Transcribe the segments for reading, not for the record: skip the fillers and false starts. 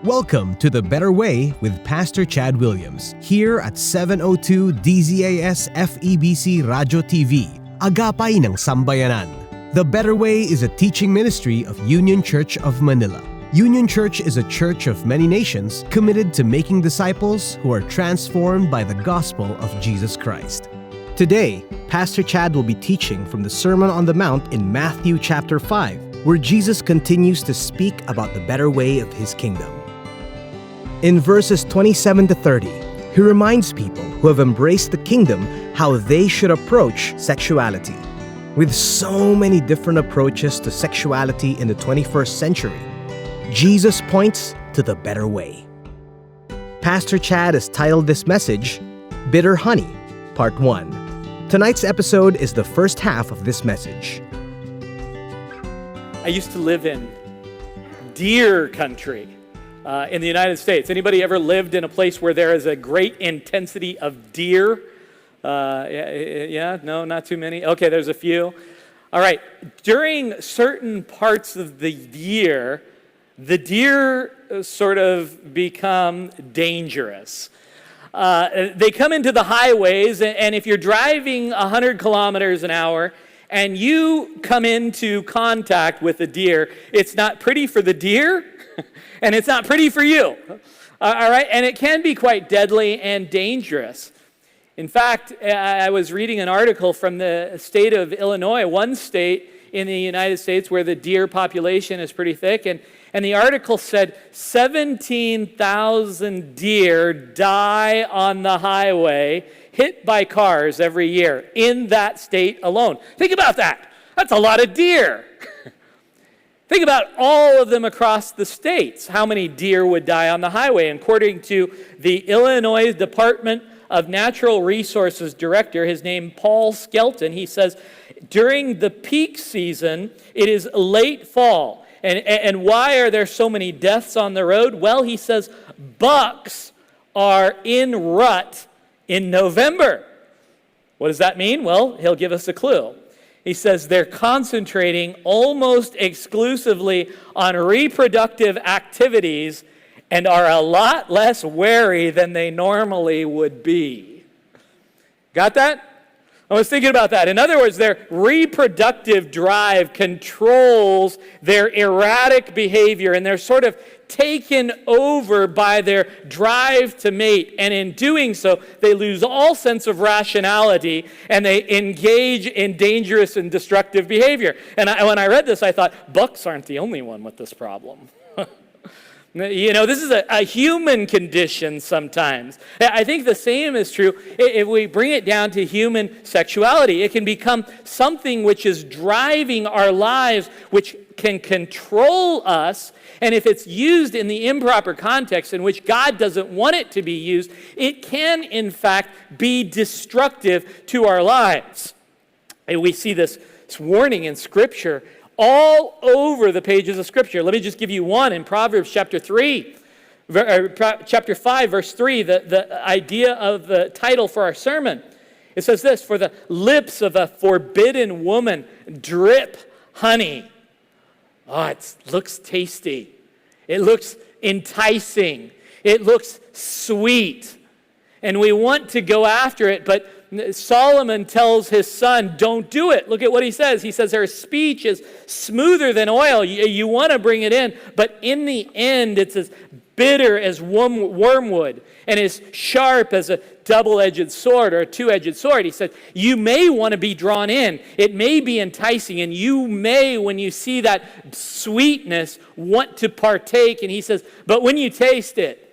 Welcome to The Better Way with Pastor Chad Williams, here at 702 DZAS-FEBC RadyoTV Agapay ng Sambayanan. The Better Way is a teaching ministry of Union Church of Manila. Union Church is a church of many nations committed to making disciples who are transformed by the gospel of Jesus Christ. Today, Pastor Chad will be teaching from the Sermon on the Mount in Matthew chapter 5, where Jesus continues to speak about the better way of His kingdom. In verses 27 to 30, He reminds people who have embraced the kingdom how they should approach sexuality. With so many different approaches to sexuality in the 21st century, Jesus points to the better way. Pastor Chad has titled this message, Bitter Honey, Part 1. Tonight's episode is the first half of this message. I used to live in deer country in the United States. Anybody ever lived in a place where there is a great intensity of deer? Yeah? No, not too many? Okay, there's a few. All right. During certain parts of the year, the deer sort of become dangerous. They come into the highways, and if you're driving 100 kilometers an hour and you come into contact with a deer, it's not pretty for the deer, and it's not pretty for you. All right? And it can be quite deadly and dangerous. In fact, I was reading an article from the state of Illinois, one state in the United States where the deer population is pretty thick, and the article said 17,000 deer die on the highway, hit by cars every year in that state alone. Think about that. That's a lot of deer. Think about all of them across the states, how many deer would die on the highway. And according to the Illinois Department of Natural Resources Director, his name Paul Skelton, he says, during the peak season, it is late fall. And why are there so many deaths on the road? Well, he says, bucks are in rut in November. What does that mean? Well, he'll give us a clue. He says they're concentrating almost exclusively on reproductive activities and are a lot less wary than they normally would be. Got that? I was thinking about that. In other words, their reproductive drive controls their erratic behavior, and they're sort of taken over by their drive to mate. And in doing so, they lose all sense of rationality, and they engage in dangerous and destructive behavior. And when I read this, I thought, bucks aren't the only one with this problem. You know, this is a human condition sometimes. I think the same is true if we bring it down to human sexuality. It can become something which is driving our lives, which can control us. And if it's used in the improper context in which God doesn't want it to be used, it can, in fact, be destructive to our lives. And we see this warning in Scripture all over the pages of Scripture. Let me just give you one in Proverbs chapter 5, verse 3, the idea of the title for our sermon. It says this, for the lips of a forbidden woman drip honey. Oh, it looks tasty. It looks enticing. It looks sweet. And we want to go after it, but Solomon tells his son, don't do it. Look at what he says. He says, her speech is smoother than oil. You want to bring it in, but in the end, it's as bitter as wormwood and as sharp as a double-edged sword or a two-edged sword. He said, you may want to be drawn in. It may be enticing, and you may, when you see that sweetness, want to partake. And he says, but when you taste it,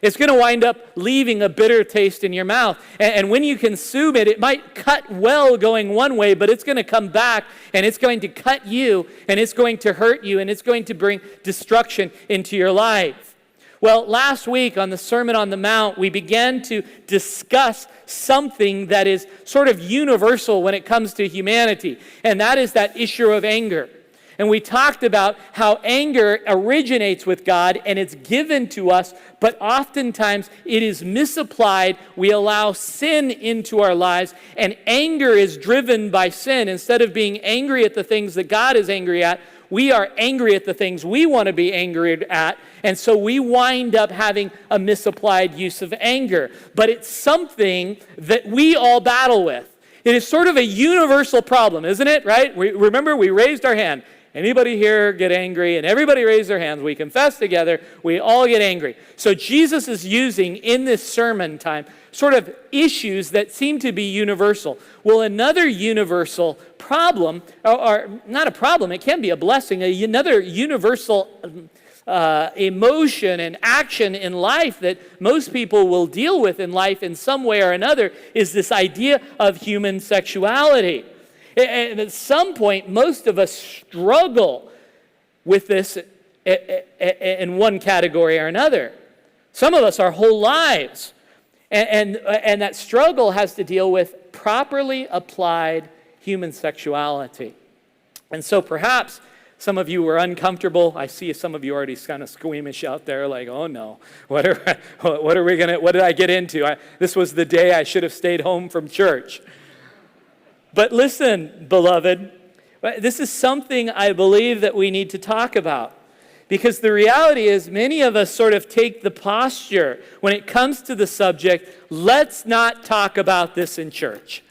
it's going to wind up leaving a bitter taste in your mouth. And when you consume it, it might cut well going one way, but it's going to come back, and it's going to cut you, and it's going to hurt you, and it's going to bring destruction into your life. Well, last week on the Sermon on the Mount, we began to discuss something that is sort of universal when it comes to humanity, and that is that issue of anger. And we talked about how anger originates with God and it's given to us, but oftentimes it is misapplied. We allow sin into our lives, and anger is driven by sin. Instead of being angry at the things that God is angry at, we are angry at the things we want to be angry at, and so we wind up having a misapplied use of anger. But it's something that we all battle with. It is sort of a universal problem, isn't it, right? Remember, we raised our hand. Anybody here get angry? And everybody raised their hands. We confess together. We all get angry. So Jesus is using in this sermon time sort of issues that seem to be universal. Well, another universal problem, or not a problem, it can be a blessing, another universal emotion and action in life that most people will deal with in life in some way or another is this idea of human sexuality. And at some point, most of us struggle with this in one category or another. Some of us our whole lives. And that struggle has to deal with properly applied human sexuality. And so perhaps some of you were uncomfortable. I see some of you already kind of squeamish out there, like, oh no, what did I get into? This was the day I should have stayed home from church. But listen, beloved, this is something I believe that we need to talk about. Because the reality is many of us sort of take the posture when it comes to the subject, let's not talk about this in church,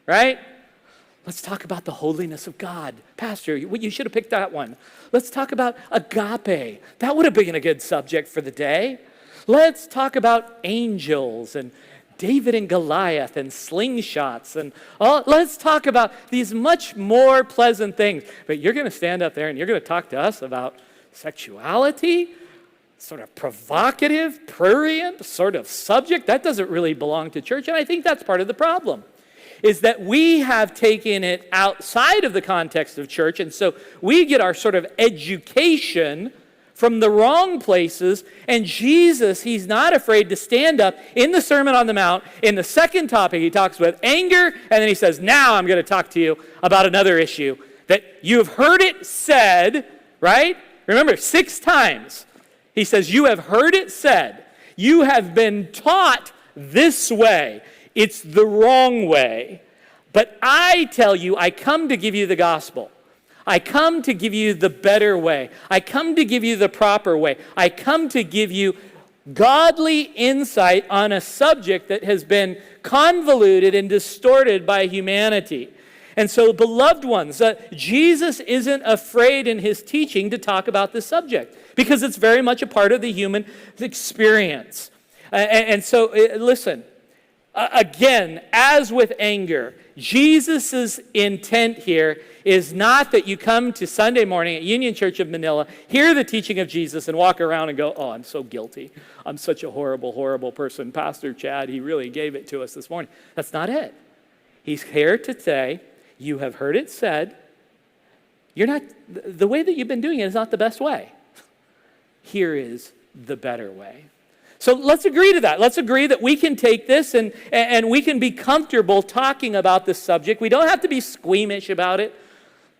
right? Let's talk about the holiness of God. Pastor, you should have picked that one. Let's talk about agape. That would have been a good subject for the day. Let's talk about angels and David and Goliath and slingshots and let's talk about these much more pleasant things. But you're going to stand up there and you're going to talk to us about sexuality, sort of provocative, prurient sort of subject. That doesn't really belong to church. And I think that's part of the problem, is that we have taken it outside of the context of church. And so we get our sort of education from the wrong places, and Jesus, he's not afraid to stand up in the Sermon on the Mount. In the second topic, he talks about anger, and then he says, now I'm going to talk to you about another issue that you have heard it said, right? Remember, 6 times. He says, you have heard it said. You have been taught this way. It's the wrong way. But I tell you, I come to give you the gospel. I come to give you the better way. I come to give you the proper way. I come to give you godly insight on a subject that has been convoluted and distorted by humanity. And so, beloved ones, Jesus isn't afraid in his teaching to talk about this subject because it's very much a part of the human experience. And so, listen, again, as with anger, Jesus' intent here is not that you come to Sunday morning at Union Church of Manila, hear the teaching of Jesus, and walk around and go, oh, I'm so guilty. I'm such a horrible, horrible person. Pastor Chad, he really gave it to us this morning. That's not it. He's here to say, you have heard it said, the way that you've been doing it is not the best way. Here is the better way. So let's agree to that. Let's agree that we can take this and we can be comfortable talking about this subject. We don't have to be squeamish about it.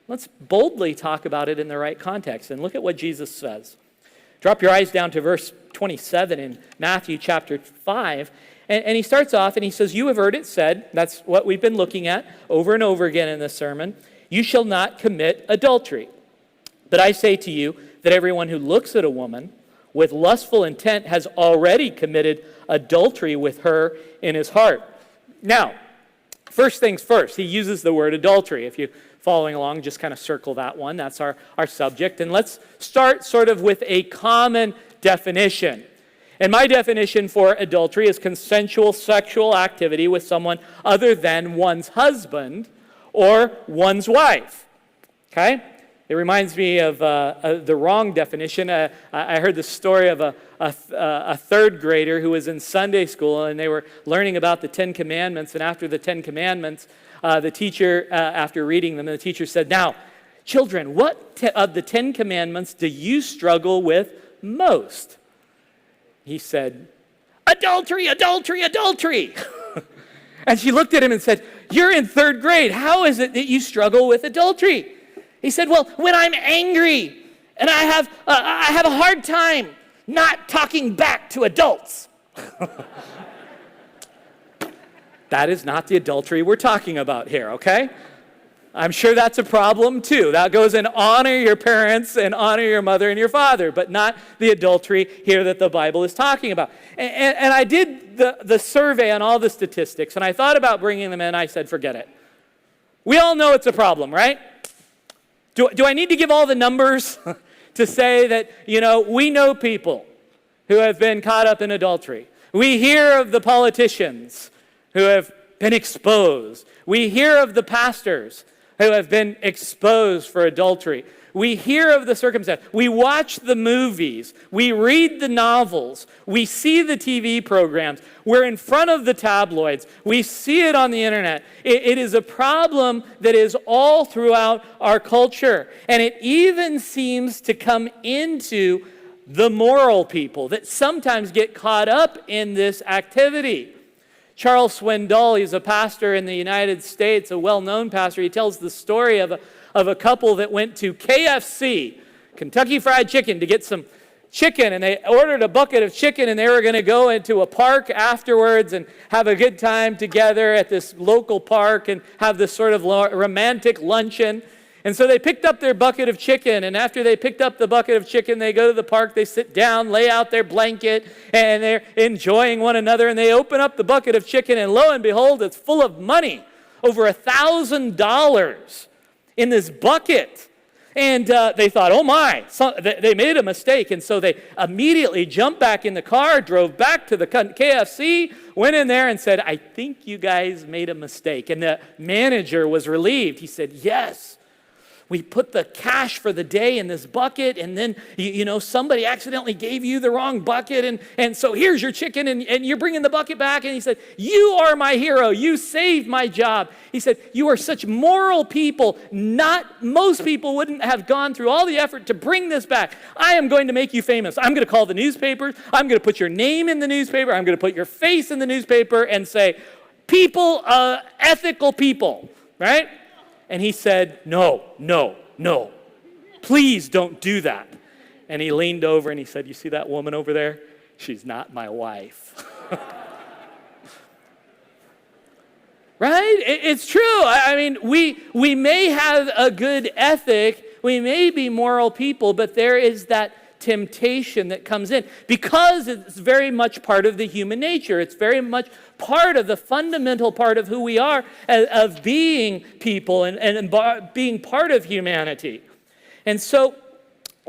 Let's boldly talk about it in the right context. And look at what Jesus says. Drop your eyes down to verse 27 in Matthew chapter 5. And he starts off and he says, you have heard it said, that's what we've been looking at over and over again in this sermon, you shall not commit adultery. But I say to you that everyone who looks at a woman with lustful intent has already committed adultery with her in his heart. Now, first things first, he uses the word adultery. If you're following along, just kind of circle that one. That's our subject. And let's start sort of with a common definition. And my definition for adultery is consensual sexual activity with someone other than one's husband or one's wife. Okay? It reminds me of the wrong definition. I heard the story of a third grader who was in Sunday school, and they were learning about the 10 Commandments. And after the 10 Commandments, the teacher, after reading them, the teacher said, now, children, what of the 10 Commandments do you struggle with most? He said, adultery, adultery, adultery. And she looked at him and said, you're in third grade. How is it that you struggle with adultery? He said, well, when I'm angry and I have a hard time not talking back to adults. That is not the adultery we're talking about here, okay? I'm sure that's a problem too. That goes in honor your parents and honor your mother and your father, but not the adultery here that the Bible is talking about. And I did the survey on all the statistics, and I thought about bringing them in. I said, forget it. We all know it's a problem, right? Do I need to give all the numbers to say that, we know people who have been caught up in adultery. We hear of the politicians who have been exposed. We hear of the pastors who have been exposed for adultery. We hear of the circumstance. We watch the movies. We read the novels. We see the TV programs. We're in front of the tabloids. We see it on the internet. It is a problem that is all throughout our culture. And it even seems to come into the moral people that sometimes get caught up in this activity. Charles Swindoll, he's a pastor in the United States, a well-known pastor. He tells the story of a couple that went to KFC, Kentucky Fried Chicken, to get some chicken, and they ordered a bucket of chicken, and they were going to go into a park afterwards and have a good time together at this local park and have this sort of romantic luncheon. And so they picked up their bucket of chicken, and after they picked up the bucket of chicken, they go to the park, they sit down, lay out their blanket, and they're enjoying one another, and they open up the bucket of chicken, and lo and behold, it's full of money, over $1,000 in this bucket. And they thought, oh my, they made a mistake. And so they immediately jumped back in the car, drove back to the KFC, went in there and said, I think you guys made a mistake. And the manager was relieved. He said, yes. We put the cash for the day in this bucket, and then, somebody accidentally gave you the wrong bucket, and so here's your chicken, and you're bringing the bucket back. And he said, you are my hero. You saved my job. He said, you are such moral people. Most people wouldn't have gone through all the effort to bring this back. I am going to make you famous. I'm going to call the newspapers. I'm going to put your name in the newspaper. I'm going to put your face in the newspaper and say, people, ethical people, right? And he said, no, please don't do that. And he leaned over and he said, you see that woman over there? She's not my wife. Right? It's true. I mean, we may have a good ethic, we may be moral people, but there is that temptation that comes in because it's very much part of the human nature. It's very much part of the fundamental part of who we are of being people and being part of humanity. And so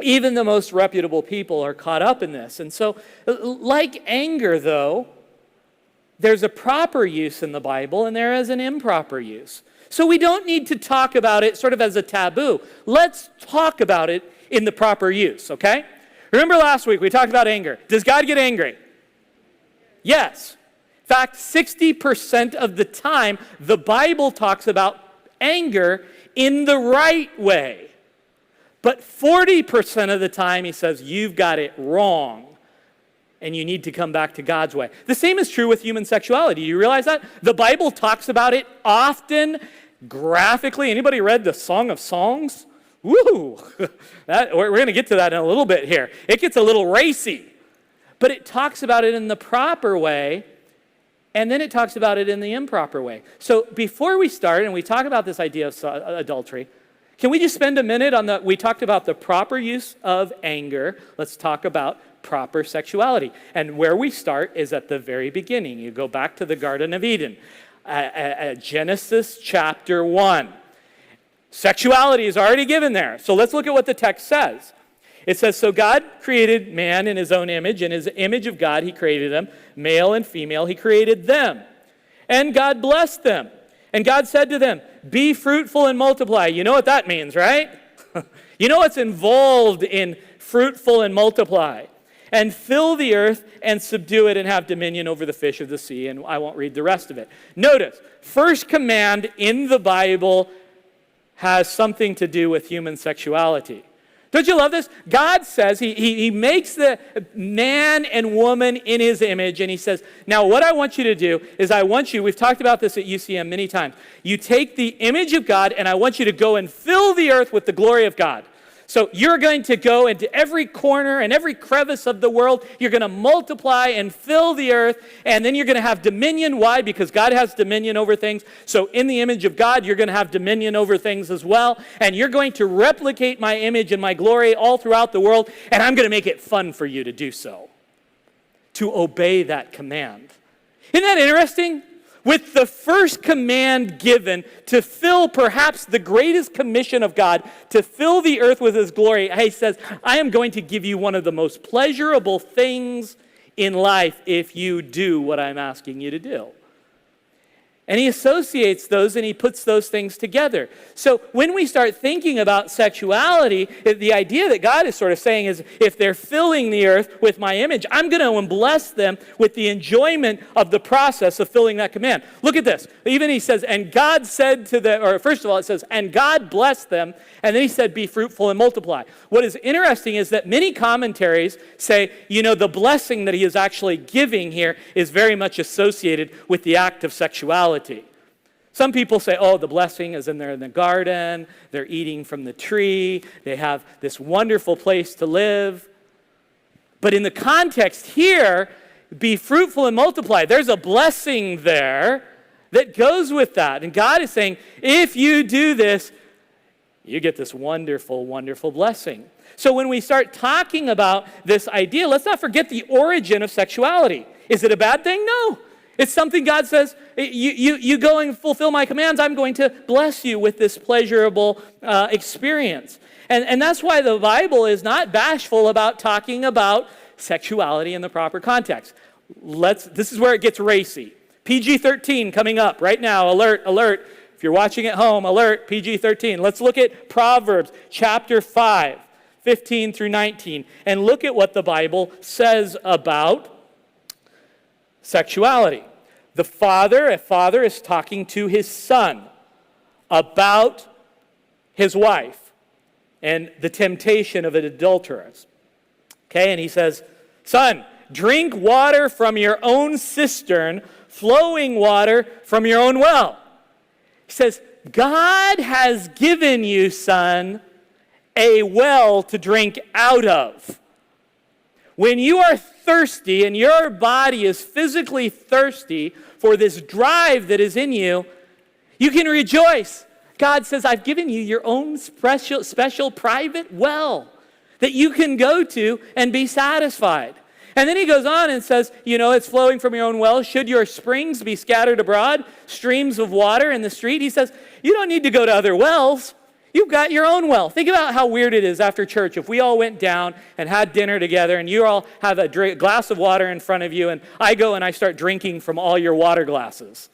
even the most reputable people are caught up in this. And so like anger, though, there's a proper use in the Bible and there is an improper use. So we don't need to talk about it sort of as a taboo. Let's talk about it in the proper use, okay? Remember last week we talked about anger. Does God get angry? Yes. In fact, 60% of the time, the Bible talks about anger in the right way. But 40% of the time, he says, you've got it wrong, and you need to come back to God's way. The same is true with human sexuality. Do you realize that? The Bible talks about it often, graphically. Anybody read the Song of Songs? Woo! We're going to get to that in a little bit here. It gets a little racy. But it talks about it in the proper way, and then it talks about it in the improper way. So before we start, and we talk about this idea of adultery, can we just spend a minute on we talked about the proper use of anger. Let's talk about proper sexuality. And where we start is at the very beginning. You go back to the Garden of Eden, Genesis chapter 1. Sexuality is already given there. So let's look at what the text says. It says, so God created man in his own image. In his image of God, he created them. Male and female, he created them. And God blessed them. And God said to them, be fruitful and multiply. You know what that means, right? You know what's involved in fruitful and multiply. And fill the earth and subdue it and have dominion over the fish of the sea. And I won't read the rest of it. Notice, first command in the Bible has something to do with human sexuality. Don't you love this? God says he makes the man and woman in his image, and he says, now what I want you to do is we've talked about this at UCM many times, you take the image of God, and I want you to go and fill the earth with the glory of God. So you're going to go into every corner and every crevice of the world. You're going to multiply and fill the earth, and then you're going to have dominion. Why? Because God has dominion over things. So in the image of God, you're going to have dominion over things as well, and you're going to replicate my image and my glory all throughout the world, and I'm going to make it fun for you to do so, to obey that command. Isn't that interesting? With the first command given to fill perhaps the greatest commission of God, to fill the earth with his glory, he says, I am going to give you one of the most pleasurable things in life if you do what I'm asking you to do. And he associates those and he puts those things together. So when we start thinking about sexuality, the idea that God is sort of saying is, if they're filling the earth with my image, I'm going to bless them with the enjoyment of the process of filling that command. Look at this. Even he says, and God said to them, or first of all it says, and God blessed them, and then he said, be fruitful and multiply. What is interesting is that many commentaries say, the blessing that he is actually giving here is very much associated with the act of sexuality. Some people say, the blessing is in the garden, they're eating from the tree, they have this wonderful place to live. But in the context here, be fruitful and multiply. There's a blessing there that goes with that. And God is saying, if you do this, you get this wonderful, wonderful blessing. So when we start talking about this idea, let's not forget the origin of sexuality. Is it a bad thing? No. It's something God says, you go and fulfill my commands, I'm going to bless you with this pleasurable experience. And that's why the Bible is not bashful about talking about sexuality in the proper context. This is where it gets racy. PG-13 coming up right now, alert, alert. If you're watching at home, alert, PG-13. Let's look at Proverbs chapter 5, 15 through 19, and look at what the Bible says about sexuality. A father is talking to his son about his wife and the temptation of an adulteress. Okay, and he says, son, drink water from your own cistern, flowing water from your own well. He says, God has given you, son, a well to drink out of. When you are thirsty and your body is physically thirsty for this drive that is in you, you can rejoice. God says, I've given you your own special private well that you can go to and be satisfied. And then he goes on and says, it's flowing from your own well. Should your springs be scattered abroad, streams of water in the street? He says, you don't need to go to other wells. You've got your own well. Think about how weird it is after church if we all went down and had dinner together and you all have a glass of water in front of you and I go and I start drinking from all your water glasses.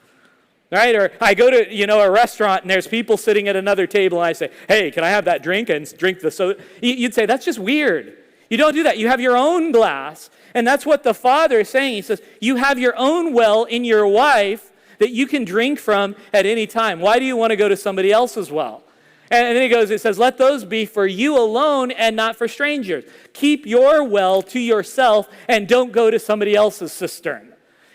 Right? Or I go to, a restaurant and there's people sitting at another table and I say, hey, can I have that drink and drink the soda? You'd say, that's just weird. You don't do that. You have your own glass. And that's what the Father is saying. He says, you have your own well in your wife that you can drink from at any time. Why do you want to go to somebody else's well? And then it says, let those be for you alone and not for strangers. Keep your well to yourself and don't go to somebody else's cistern.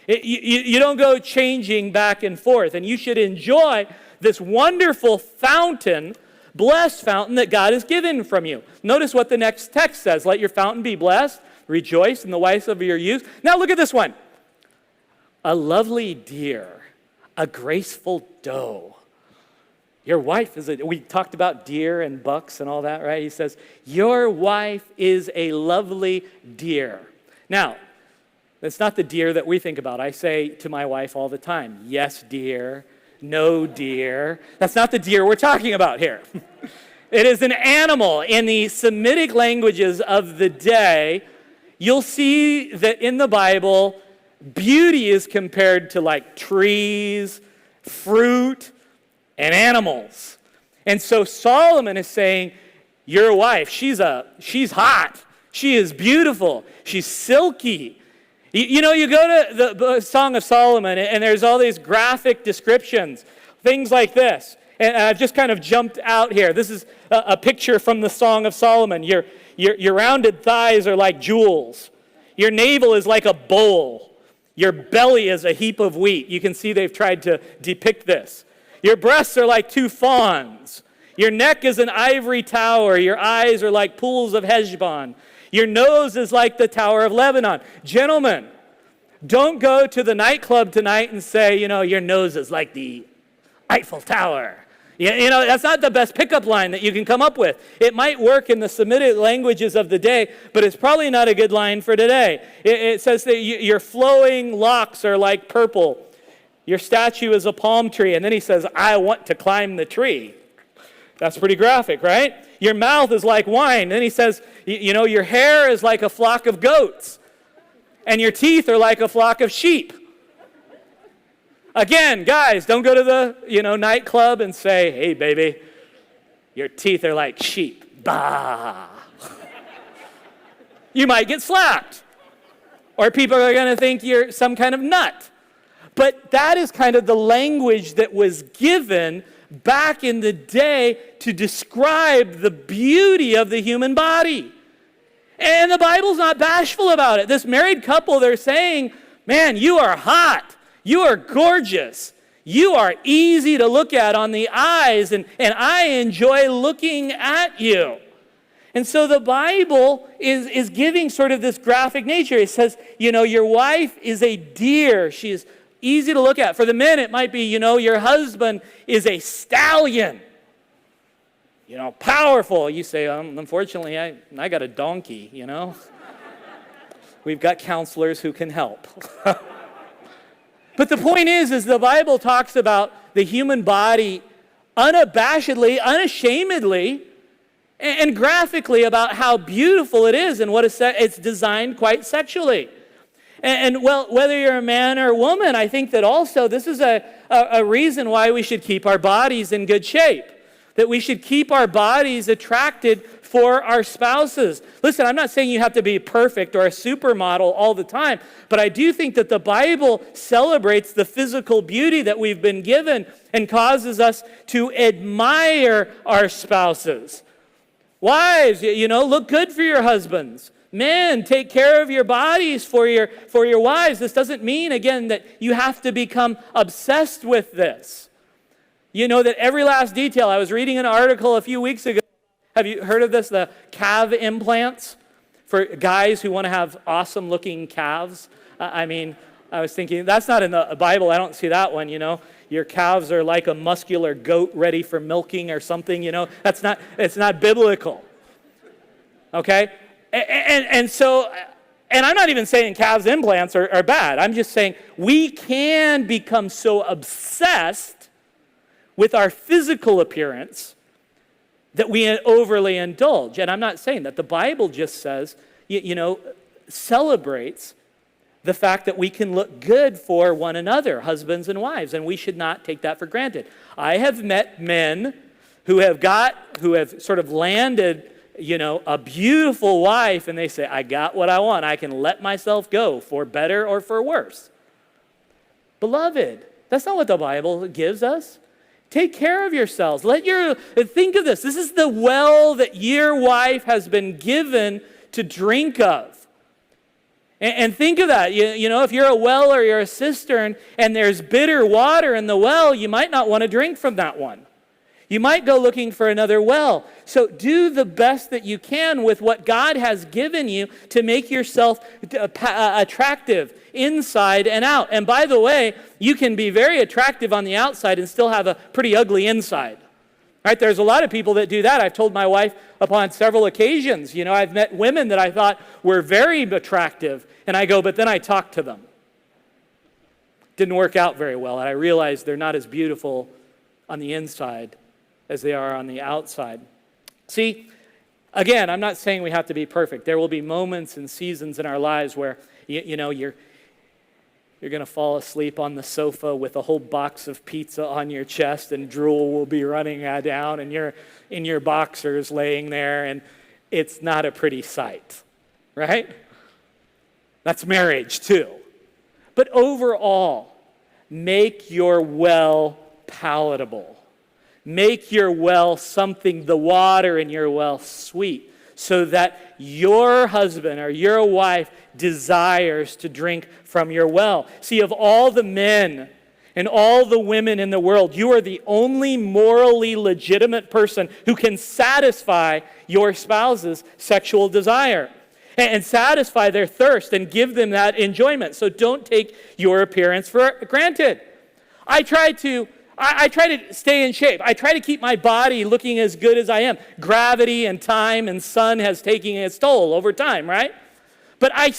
You don't go changing back and forth. And you should enjoy this wonderful fountain, blessed fountain that God has given from you. Notice what the next text says. Let your fountain be blessed. Rejoice in the wife of your youth. Now look at this one. A lovely deer, a graceful doe. Your wife we talked about deer and bucks and all that, right? He says, your wife is a lovely deer. Now, that's not the deer that we think about. I say to my wife all the time, yes, dear, no, dear. That's not the deer we're talking about here. It is an animal. In the Semitic languages of the day, you'll see that in the Bible, beauty is compared to like trees, fruit, and animals. And so Solomon is saying, your wife, she's hot. She is beautiful. She's silky. You go to the Song of Solomon and there's all these graphic descriptions, things like this. And I've just kind of jumped out here. This is a picture from the Song of Solomon. Your rounded thighs are like jewels. Your navel is like a bowl. Your belly is a heap of wheat. You can see they've tried to depict this. Your breasts are like two fawns. Your neck is an ivory tower. Your eyes are like pools of Heshbon. Your nose is like the Tower of Lebanon. Gentlemen, don't go to the nightclub tonight and say, your nose is like the Eiffel Tower. That's not the best pickup line that you can come up with. It might work in the Semitic languages of the day, but it's probably not a good line for today. It says that your flowing locks are like purple. Your statue is a palm tree. And then he says, I want to climb the tree. That's pretty graphic, right? Your mouth is like wine. And then he says, your hair is like a flock of goats. And your teeth are like a flock of sheep. Again, guys, don't go to the, nightclub and say, hey, baby, your teeth are like sheep. Bah. You might get slapped. Or people are going to think you're some kind of nut. But that is kind of the language that was given back in the day to describe the beauty of the human body. And the Bible's not bashful about it. This married couple, they're saying, man, you are hot. You are gorgeous. You are easy to look at on the eyes, and I enjoy looking at you. And so the Bible is giving sort of this graphic nature. It says, your wife is a deer. She is easy to look at. For the men, it might be, your husband is a stallion. Powerful. You say, unfortunately, I got a donkey, We've got counselors who can help. But the point is the Bible talks about the human body unabashedly, unashamedly, and graphically about how beautiful it is and what it's designed quite sexually. And well, whether you're a man or a woman, I think that also this is a reason why we should keep our bodies in good shape, that we should keep our bodies attracted for our spouses. Listen, I'm not saying you have to be perfect or a supermodel all the time, but I do think that the Bible celebrates the physical beauty that we've been given and causes us to admire our spouses. Wives, look good for your husbands. Men, take care of your bodies for your wives. This doesn't mean, again, that you have to become obsessed with this. That every last detail. I was reading an article a few weeks ago. Have you heard of this? The calf implants for guys who want to have awesome looking calves. I was thinking, that's not in the Bible. I don't see that one, Your calves are like a muscular goat ready for milking or something, it's not biblical. Okay? And so, and I'm not even saying calves implants are bad. I'm just saying we can become so obsessed with our physical appearance that we overly indulge. And I'm not saying that. The Bible just says, celebrates the fact that we can look good for one another, husbands and wives, and we should not take that for granted. I have met men who have sort of landed, a beautiful wife, and they say, I got what I want. I can let myself go for better or for worse. Beloved, that's not what the Bible gives us. Take care of yourselves. Think of this. This is the well that your wife has been given to drink of. And think of that. If you're a well or you're a cistern and there's bitter water in the well, you might not want to drink from that one. You might go looking for another well. So do the best that you can with what God has given you to make yourself attractive inside and out. And by the way, you can be very attractive on the outside and still have a pretty ugly inside. Right? There's a lot of people that do that. I've told my wife upon several occasions, I've met women that I thought were very attractive, and I go, but then I talked to them. Didn't work out very well, and I realized they're not as beautiful on the inside as they are on the outside. See, again, I'm not saying we have to be perfect. There will be moments and seasons in our lives where, you're going to fall asleep on the sofa with a whole box of pizza on your chest and drool will be running down and you're in your boxers laying there and it's not a pretty sight, right? That's marriage too. But overall, make your well palatable. Make your well something, the water in your well sweet, so that your husband or your wife desires to drink from your well. See, of all the men and all the women in the world, you are the only morally legitimate person who can satisfy your spouse's sexual desire and satisfy their thirst and give them that enjoyment. So don't take your appearance for granted. I try to stay in shape. I try to keep my body looking as good as I am. Gravity and time and sun has taken its toll over time, right? But I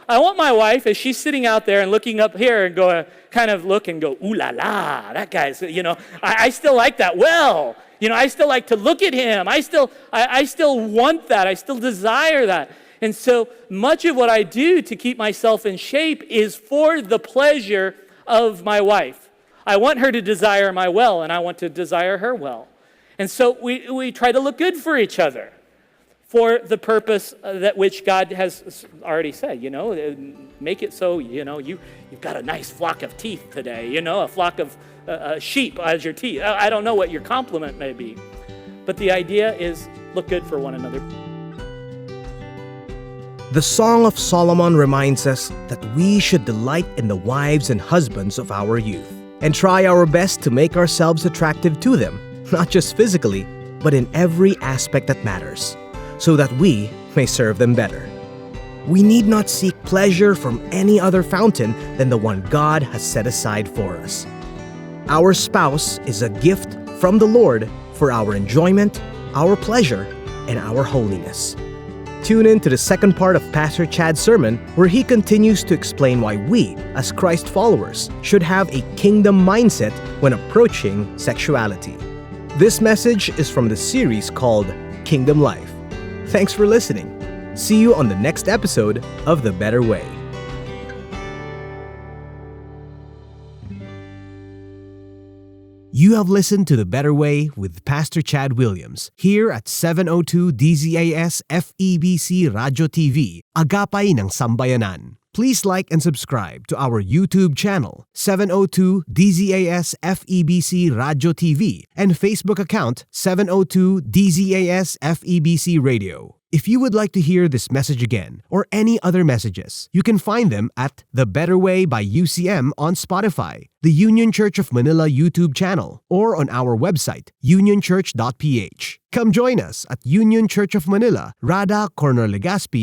want my wife, as she's sitting out there and looking up here and kind of look and go, ooh la la, that guy's, I still like that. Well, I still like to look at him. I still want that. I still desire that. And so much of what I do to keep myself in shape is for the pleasure of my wife. I want her to desire my well, and I want to desire her well. And so we try to look good for each other for the purpose that which God has already said, make it so, you've got a nice flock of teeth today, a flock of sheep as your teeth. I don't know what your compliment may be, but the idea is look good for one another. The Song of Solomon reminds us that we should delight in the wives and husbands of our youth and try our best to make ourselves attractive to them, not just physically, but in every aspect that matters, so that we may serve them better. We need not seek pleasure from any other fountain than the one God has set aside for us. Our spouse is a gift from the Lord for our enjoyment, our pleasure, and our holiness. Tune in to the second part of Pastor Chad's sermon, where he continues to explain why we, as Christ followers, should have a kingdom mindset when approaching sexuality. This message is from the series called Kingdom Life. Thanks for listening. See you on the next episode of The Better Way. You have listened to The Better Way with Pastor Chad Williams here at 702 DZAS-FEBC RadyoTV Agapay ng Sambayanan. Please like and subscribe to our YouTube channel, 702 DZAS-FEBC RadyoTV, and Facebook account, 702 DZAS-FEBC Radio. If you would like to hear this message again or any other messages, you can find them at The Better Way by UCM on Spotify, the Union Church of Manila YouTube channel, or on our website, unionchurch.ph. Come join us at Union Church of Manila, Rada, Corner Legazpi,